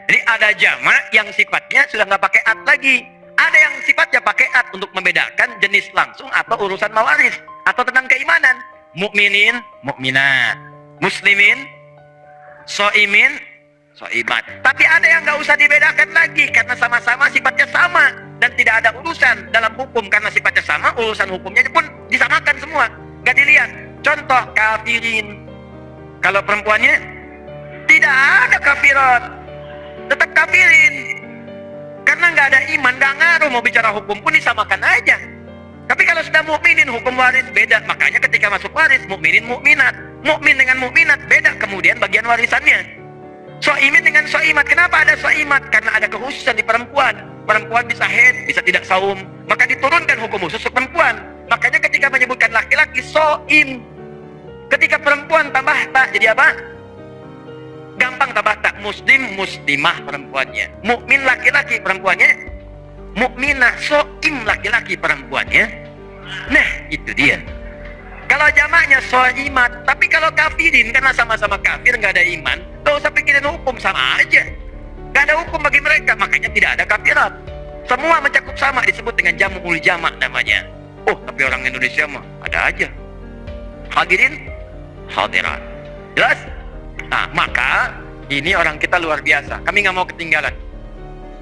Jadi ada jamak yang sifatnya sudah nggak pakai at lagi. Ada yang sifatnya pakai at untuk membedakan jenis langsung atau urusan mawaris atau tentang keimanan. Mukminin, mukminat. Muslimin, soimin, soimat. Tapi ada yang nggak usah dibedakan lagi karena sama-sama sifatnya sama dan tidak ada urusan dalam hukum karena sifatnya sama, urusan hukumnya pun disamakan semua. Nggak dilihat. Contoh kafirin. Kalau perempuannya tidak ada kafirat, tetap kafirin. Karena nggak ada iman, nggak ngaruh mau bicara hukum pun disamakan aja. Tapi kalau sudah mukminin hukum waris beda. Makanya ketika masuk waris mukminin mukminat, mukmin dengan mukminat beda kemudian bagian warisannya. Soimin dengan soimat. Kenapa ada soimat? Karena ada kekhususan di perempuan. Perempuan bisa haid, bisa tidak saum. Maka diturunkan hukum khusus untuk perempuan. Makanya ketika menyebutkan laki-laki soim. Ketika perempuan tambah tak jadi apa? Gampang tambah tak. Muslim, muslimah perempuannya. Mukmin laki-laki perempuannya. Mukminah, soim laki-laki perempuannya. Nah, itu dia. Kalau jamaknya soimat, tapi kalau kafirin karena sama-sama kafir nggak ada iman, nggak usah pikirin hukum, sama aja. Nggak ada hukum bagi mereka, makanya tidak ada kafirat. Semua mencakup sama, disebut dengan jamul jamak namanya. Oh, tapi orang Indonesia mah ada aja. Hadirin, hadirat. Jelas? Nah, maka ini orang kita luar biasa. Kami nggak mau ketinggalan.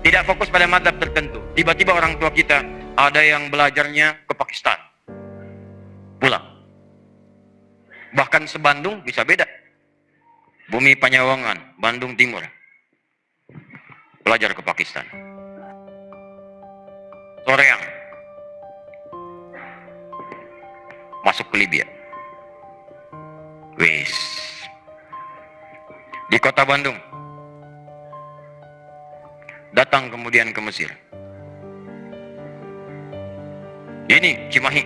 Tidak fokus pada mazhab tertentu. Tiba-tiba orang tua kita ada yang belajarnya ke Pakistan, pulang. Bahkan se-Bandung bisa beda. Bumi Panyawangan, Bandung Timur, belajar ke Pakistan. Soreang, masuk ke Libya. Wis. Di kota Bandung. Datang kemudian ke Mesir. Ini Cimahi.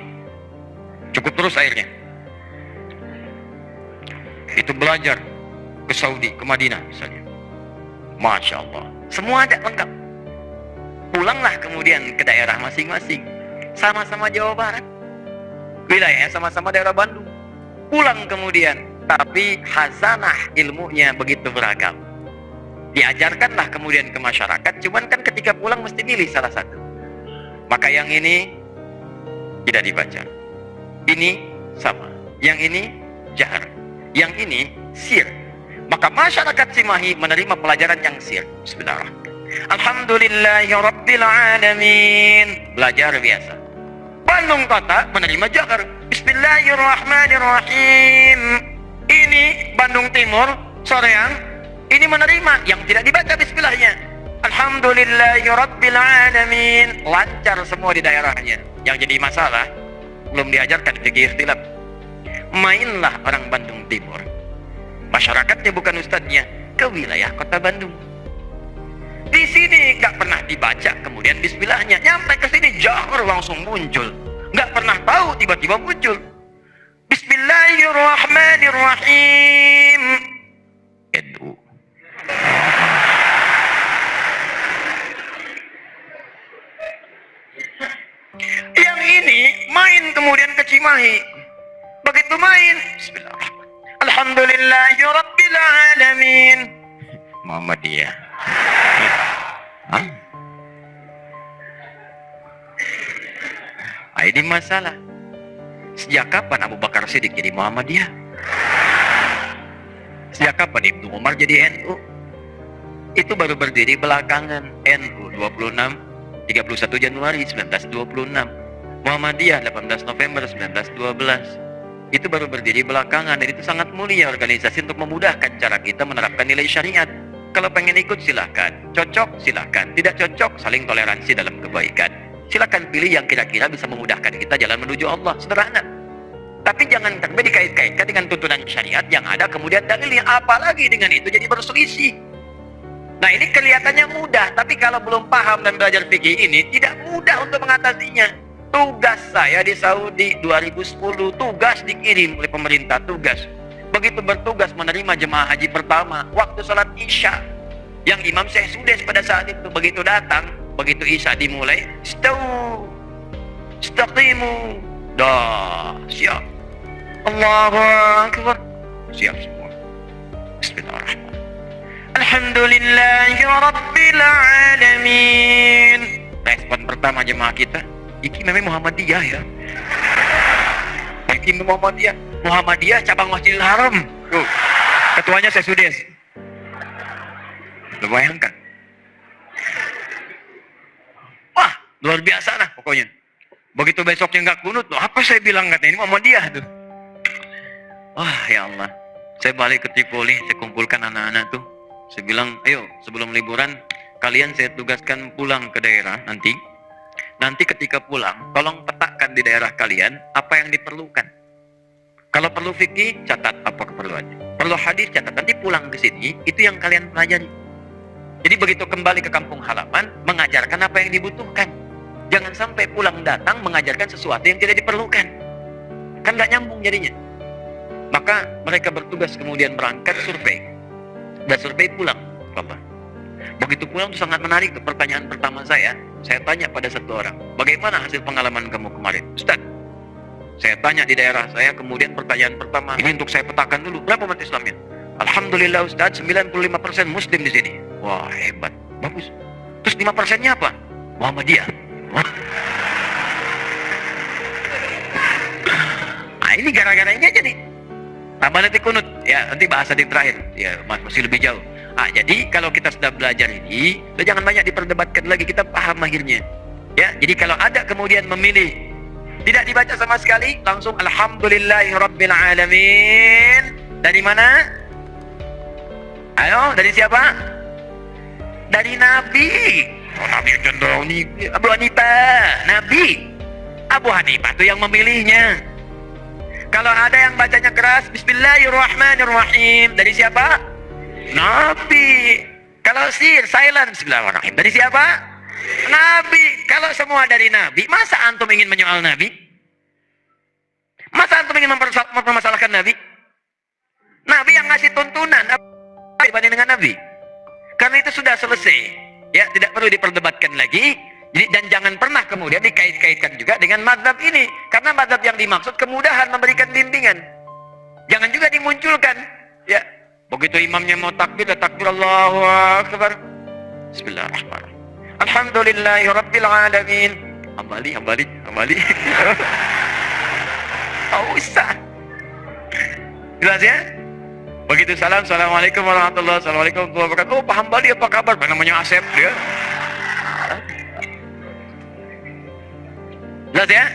Cukup terus airnya. Itu belajar ke Saudi, ke Madinah misalnya. Masya Allah. Semua ada lengkap. Pulanglah kemudian ke daerah masing-masing. Sama-sama Jawa Barat. Wilayahnya sama-sama daerah Bandung. Pulang kemudian. Tapi hazanah ilmunya begitu beragam. Diajarkanlah kemudian ke masyarakat, cuman kan ketika pulang mesti milih salah satu. Maka yang ini tidak dibaca, ini sama, yang ini jahar, yang ini sir. Maka masyarakat Cimahi menerima pelajaran yang sir. Bismillahirrahmanirrahim. Alhamdulillahirabbil alamin. Belajar biasa. Bandung kota menerima jahar. Bismillahirrahmanirrahim. Ini Bandung Timur, Soreang, ini menerima yang tidak dibaca bismillahnya. Alhamdulillahirabbil alamin. Lancar semua di daerahnya. Yang jadi masalah belum diajarkan fikih ikhtilaf. Mainlah orang Bandung Timur. Masyarakatnya bukan ustadznya, ke wilayah kota Bandung. Di sini nggak pernah dibaca kemudian bismillahnya. Nyampe ke sini jahar langsung muncul. Nggak pernah tahu tiba-tiba muncul. Bismillahirrahmanirrahim. Edu. Yang ini main kemudian ke Cimahi. Begitu main, bismillahirrahmanirrahim. Alhamdulillahirabbil alamin. Muhammadiyah. Hah? Ini masalah. Sejak kapan Abu Bakar Siddiq jadi Muhammadiyah? Sejak kapan Ibnu Umar jadi NU? Itu baru berdiri belakangan. NU 31 Januari 1926. Muhammadiyah 18 November 1912. Itu baru berdiri belakangan, dan itu sangat mulia organisasi untuk memudahkan cara kita menerapkan nilai syariat. Kalau pengen ikut silahkan, cocok silahkan, tidak cocok saling toleransi dalam kebaikan. Silahkan pilih yang kira-kira bisa memudahkan kita jalan menuju Allah. Sederhana. Tapi jangan sampai dikait-kaitkan dengan tuntunan syariat yang ada kemudian dalilnya, apalagi dengan itu jadi berselisih. Nah, ini kelihatannya mudah, tapi kalau belum paham dan belajar fikih ini tidak mudah untuk mengatasinya. Tugas saya di Saudi 2010, tugas dikirim oleh pemerintah, tugas. Begitu bertugas menerima jemaah haji pertama, waktu sholat Isya, yang imam Syekh Sudes pada saat itu, begitu datang, begitu Isya dimulai, stawu, istaqimu, dah, siap. Allahu Akbar, siap semua. Bismillahirrahmanirrahim. Alhamdulillahi Rabbil Alamin. Respon pertama jemaah kita, iki memang Muhammadiyah ya. Iki Muhammadiyah cabang Masjidil Haram. Tuh, ketuanya saya Sudes. Lu bayangkan. Wah, luar biasa lah pokoknya. Begitu besoknya nggak kunut, loh, apa saya bilang katanya ini Muhammadiyah tuh. Wah, ya Allah. Saya balik ke Tripoli, saya kumpulkan anak-anak tuh. Saya bilang, ayo sebelum liburan kalian saya tugaskan pulang ke daerah nanti. Nanti ketika pulang, tolong petakan di daerah kalian apa yang diperlukan. Kalau perlu fikih, catat apa keperluannya. Perlu hadis, catat. Nanti pulang ke sini, itu yang kalian pelajari. Jadi begitu kembali ke kampung halaman, mengajarkan apa yang dibutuhkan. Jangan sampai pulang datang mengajarkan sesuatu yang tidak diperlukan. Kan nggak nyambung jadinya. Maka mereka bertugas kemudian berangkat survei. Dan survei pulang. Bapak. Begitu pulang itu sangat menarik. Pertanyaan pertama saya tanya pada satu orang, bagaimana hasil pengalaman kamu kemarin? Ustaz, saya tanya di daerah saya, kemudian pertanyaan pertama, ini untuk saya petakan dulu, berapa umat Islamnya? Alhamdulillah Ustaz, 95% Muslim di sini. Wah, hebat, bagus. Terus 5%-nya apa? Muhammadiyah. Wah. Nah, ini gara-garanya jadi tambah nanti kunut, ya nanti bahasa di terakhir, ya masih lebih jauh. Jadi kalau kita sudah belajar ini, jangan banyak diperdebatkan lagi, kita paham akhirnya. Ya, jadi kalau ada kemudian memilih tidak dibaca sama sekali, langsung Alhamdulillahi Rabbil Alamin. Dari mana? Ayo, dari siapa? Dari Nabi. Oh, Nabi contoh ini Abu Hanifah, Nabi. Abu Hanifah itu yang memilihnya. Kalau ada yang bacanya keras, Bismillahirrahmanirrahim. Dari siapa? Nabi. Kalau silent, Bismillahirrahmanirrahim. Dari siapa? Nabi. Kalau semua dari Nabi, masa antum ingin menyoal Nabi? Masa antum ingin mempermasalahkan Nabi? Nabi yang ngasih tuntunan dibanding dengan Nabi. Karena itu sudah selesai. Ya, tidak perlu diperdebatkan lagi. Jadi, dan jangan pernah kemudian dikait-kaitkan juga dengan mazhab ini. Karena mazhab yang dimaksud kemudahan memberikan bimbingan. Jangan juga dimunculkan. Ya, begitu imamnya mau takbir, takbir Allahu Akbar. Bismillahirrahmanirrahim. Alhamdulillahi Rabbil Alamin. Ambali. Oh, usah. Jelas ya? Begitu salam, Assalamualaikum warahmatullahi wabarakatuh. Oh, paham Bali apa kabar? Namanya Asep dia. Jelas ya?